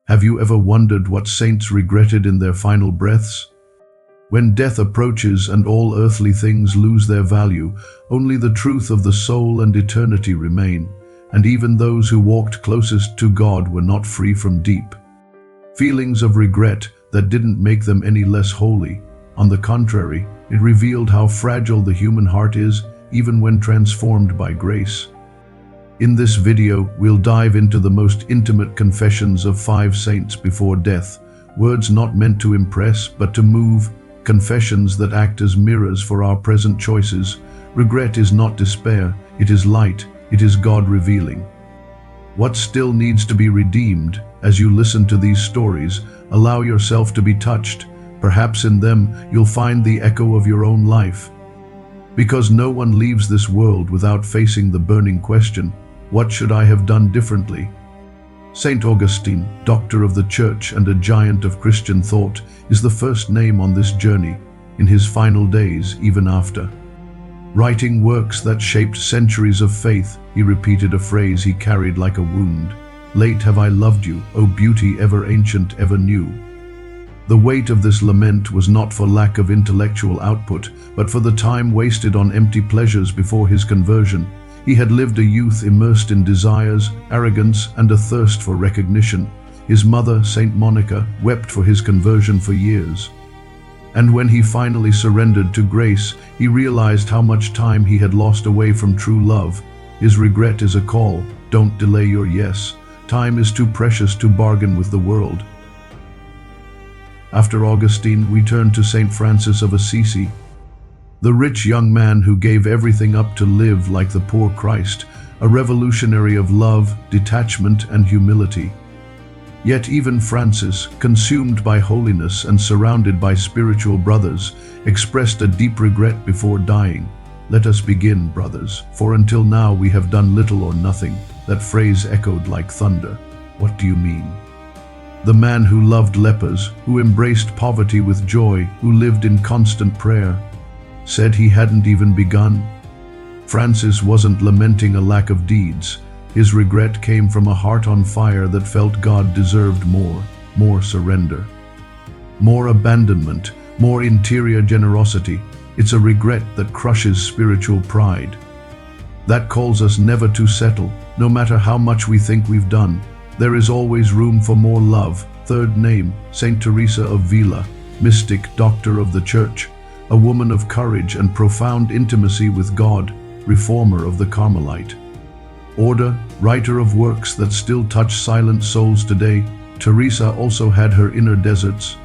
Have you ever wondered what saints regretted in their final breaths? When death approaches and all earthly things lose their value, only the truth of the soul and eternity remain, and even those who walked closest to God were not free from deep feelings of regret that didn't make them any less holy. On the contrary, it revealed how fragile the human heart is, even when transformed by grace. In this video, we'll dive into the most intimate confessions of 5 saints before death, words not meant to impress but to move, confessions that act as mirrors for our present choices. Regret is not despair, it is light, it is God revealing what still needs to be redeemed. As you listen to these stories, allow yourself to be touched. Perhaps in them you'll find the echo of your own life. Because no one leaves this world without facing the burning question, what should I have done differently? Saint Augustine, doctor of the Church and a giant of Christian thought, is the first name on this journey. In his final days, even after writing works that shaped centuries of faith, he repeated a phrase he carried like a wound. Late have I loved you, O beauty ever ancient, ever new. The weight of this lament was not for lack of intellectual output, but for the time wasted on empty pleasures before his conversion. He had lived a youth immersed in desires, arrogance, and a thirst for recognition. His mother, Saint Monica, wept for his conversion for years. And when he finally surrendered to grace, he realized how much time he had lost away from true love. His regret is a call. Don't delay your yes. Time is too precious to bargain with the world. After Augustine, we turn to Saint Francis of Assisi, the rich young man who gave everything up to live like the poor Christ, a revolutionary of love, detachment, and humility. Yet even Francis, consumed by holiness and surrounded by spiritual brothers, expressed a deep regret before dying. Let us begin, brothers, for until now we have done little or nothing. That phrase echoed like thunder. What do you mean? The man who loved lepers, who embraced poverty with joy, who lived in constant prayer, said he hadn't even begun. Francis wasn't lamenting a lack of deeds. His regret came from a heart on fire that felt God deserved more surrender, more abandonment, more interior generosity. It's a regret that crushes spiritual pride. That calls us never to settle, no matter how much we think we've done. There is always room for more love. Third name, Saint Teresa of Avila, mystic, doctor of the Church, a woman of courage and profound intimacy with God, reformer of the Carmelite order, writer of works that still touch silent souls today. Teresa also had her inner deserts.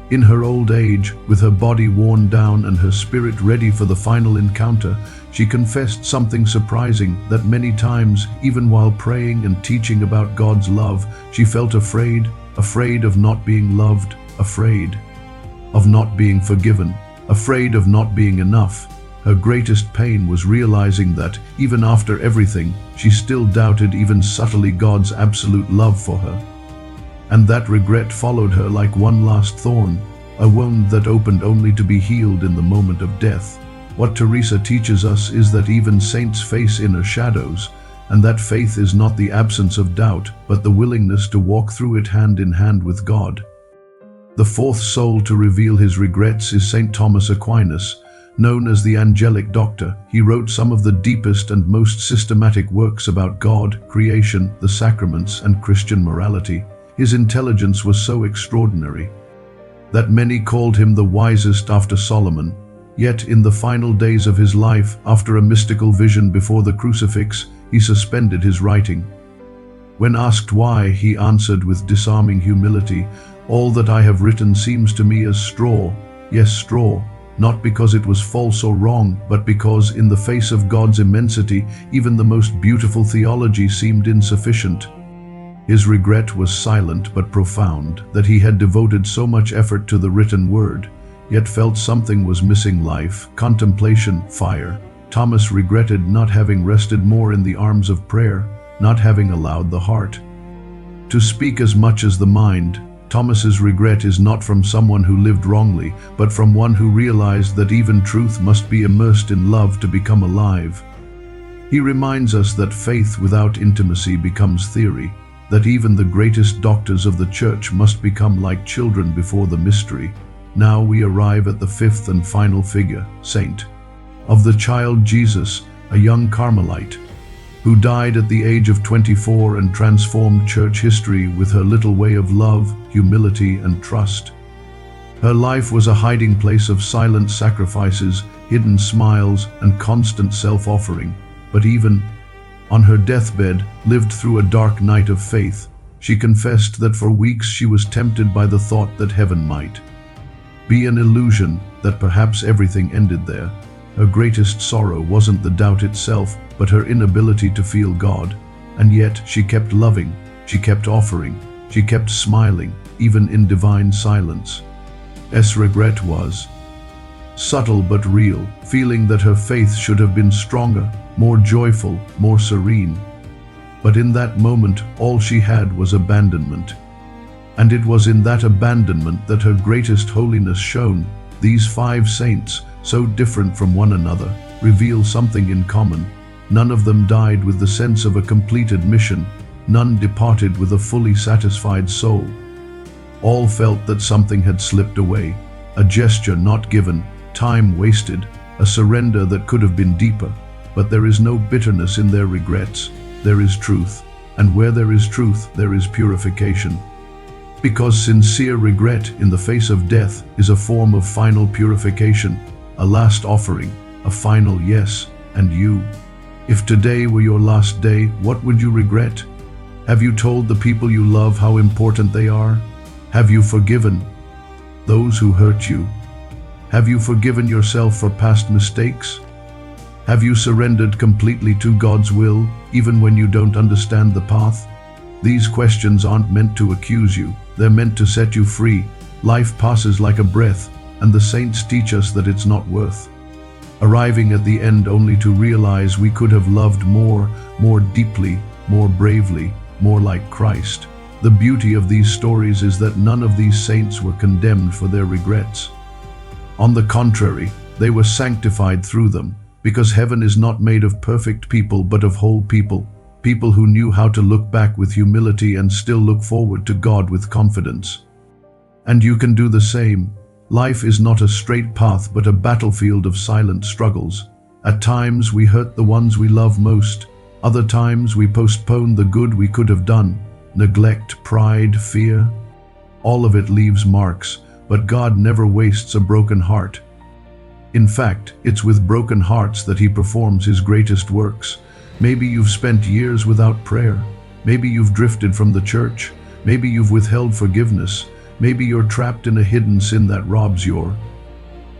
In her old age, with her body worn down and her spirit ready for the final encounter, she confessed something surprising, that many times, even while praying and teaching about God's love, she felt afraid of not being loved, afraid of not being forgiven, afraid of not being enough. Her greatest pain was realizing that, even after everything, she still doubted even subtly God's absolute love for her. And that regret followed her like one last thorn, a wound that opened only to be healed in the moment of death. What Teresa teaches us is that even saints face inner shadows, and that faith is not the absence of doubt, but the willingness to walk through it hand in hand with God. The fourth soul to reveal his regrets is Saint Thomas Aquinas. Known as the Angelic Doctor, he wrote some of the deepest and most systematic works about God, creation, the sacraments, and Christian morality. His intelligence was so extraordinary that many called him the wisest after Solomon. Yet in the final days of his life, after a mystical vision before the crucifix, he suspended his writing. When asked why, he answered with disarming humility, "All that I have written seems to me as straw, yes, straw, not because it was false or wrong, but because in the face of God's immensity, even the most beautiful theology seemed insufficient." His regret was silent but profound, that he had devoted so much effort to the written word, yet felt something was missing: life, contemplation, fire. Thomas regretted not having rested more in the arms of prayer, not having allowed the heart to speak as much as the mind. Thomas's regret is not from someone who lived wrongly, but from one who realized that even truth must be immersed in love to become alive. He reminds us that faith without intimacy becomes theory, that even the greatest doctors of the church must become like children before the mystery. Now we arrive at the fifth and final figure, saint, of the child Jesus, a young Carmelite, who died at the age of 24 and transformed church history with her little way of love, humility, and trust. Her life was a hiding place of silent sacrifices, hidden smiles, and constant self-offering, but even on her deathbed, lived through a dark night of faith. She confessed that for weeks she was tempted by the thought that heaven might be an illusion, that perhaps everything ended there. Her greatest sorrow wasn't the doubt itself, but her inability to feel God. And yet she kept loving, she kept offering, she kept smiling, even in divine silence. Regret was subtle but real, feeling that her faith should have been stronger, more joyful, more serene. But in that moment, all she had was abandonment. And it was in that abandonment that her greatest holiness shone. These 5 saints, so different from one another, reveal something in common. None of them died with the sense of a completed mission. None departed with a fully satisfied soul. All felt that something had slipped away, a gesture not given, time wasted, a surrender that could have been deeper. But there is no bitterness in their regrets. There is truth, and where there is truth, there is purification. Because sincere regret in the face of death is a form of final purification, a last offering, a final yes. And you, if today were your last day, what would you regret? Have you told the people you love how important they are? Have you forgiven those who hurt you? Have you forgiven yourself for past mistakes? Have you surrendered completely to God's will, even when you don't understand the path? These questions aren't meant to accuse you, they're meant to set you free. Life passes like a breath, and the saints teach us that it's not worth arriving at the end only to realize we could have loved more deeply, more bravely, more like Christ. The beauty of these stories is that none of these saints were condemned for their regrets. On the contrary, they were sanctified through them, because heaven is not made of perfect people but of whole people, people who knew how to look back with humility and still look forward to God with confidence. And you can do the same. Life is not a straight path but a battlefield of silent struggles. At times we hurt the ones we love most. Other times we postpone the good we could have done. Neglect, pride, fear. All of it leaves marks, but God never wastes a broken heart. In fact, it's with broken hearts that He performs His greatest works. Maybe you've spent years without prayer. Maybe you've drifted from the church. Maybe you've withheld forgiveness. Maybe you're trapped in a hidden sin that robs your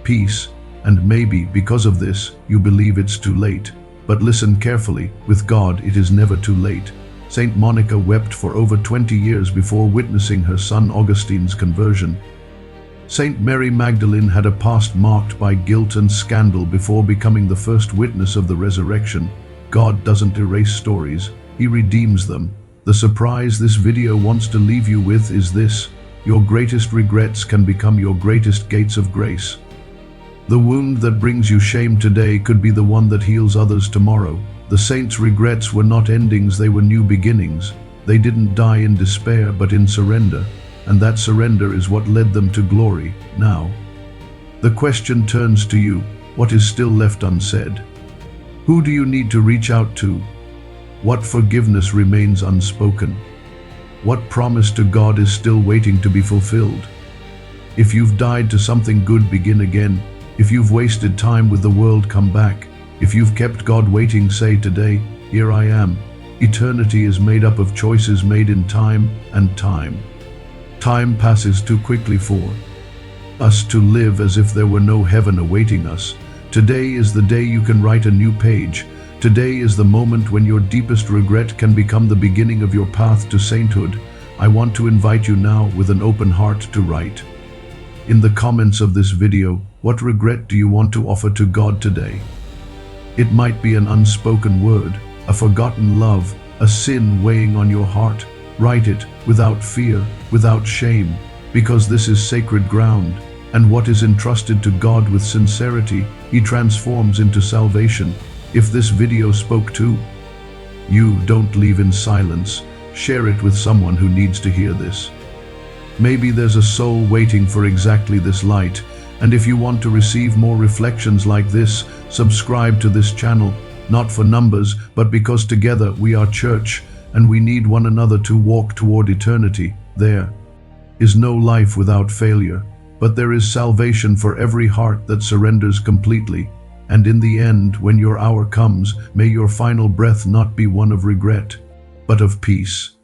peace. And maybe, because of this, you believe it's too late. But listen carefully, with God it is never too late. Saint Monica wept for over 20 years before witnessing her son Augustine's conversion. Saint Mary Magdalene had a past marked by guilt and scandal before becoming the first witness of the resurrection. God doesn't erase stories, He redeems them. The surprise this video wants to leave you with is this: your greatest regrets can become your greatest gates of grace. The wound that brings you shame today could be the one that heals others tomorrow. The saints' regrets were not endings, they were new beginnings. They didn't die in despair, but in surrender. And that surrender is what led them to glory. Now, the question turns to you: what is still left unsaid? Who do you need to reach out to? What forgiveness remains unspoken? What promise to God is still waiting to be fulfilled? If you've died to something good, begin again. If you've wasted time with the world, come back. If you've kept God waiting, say today, "Here I am." Eternity is made up of choices made in time and time. Time passes too quickly for us to live as if there were no heaven awaiting us. Today is the day you can write a new page. Today is the moment when your deepest regret can become the beginning of your path to sainthood. I want to invite you now with an open heart to write in the comments of this video, what regret do you want to offer to God today? It might be an unspoken word, a forgotten love, a sin weighing on your heart. Write it without fear, without shame, because this is sacred ground, and what is entrusted to God with sincerity, He transforms into salvation. If this video spoke to you, don't leave in silence. share it with someone who needs to hear this. Maybe there's a soul waiting for exactly this light, and if you want to receive more reflections like this, subscribe to this channel, not for numbers, but because together we are church, and we need one another to walk toward eternity. There is no life without failure, but there is salvation for every heart that surrenders completely. And in the end, when your hour comes, may your final breath not be one of regret, but of peace.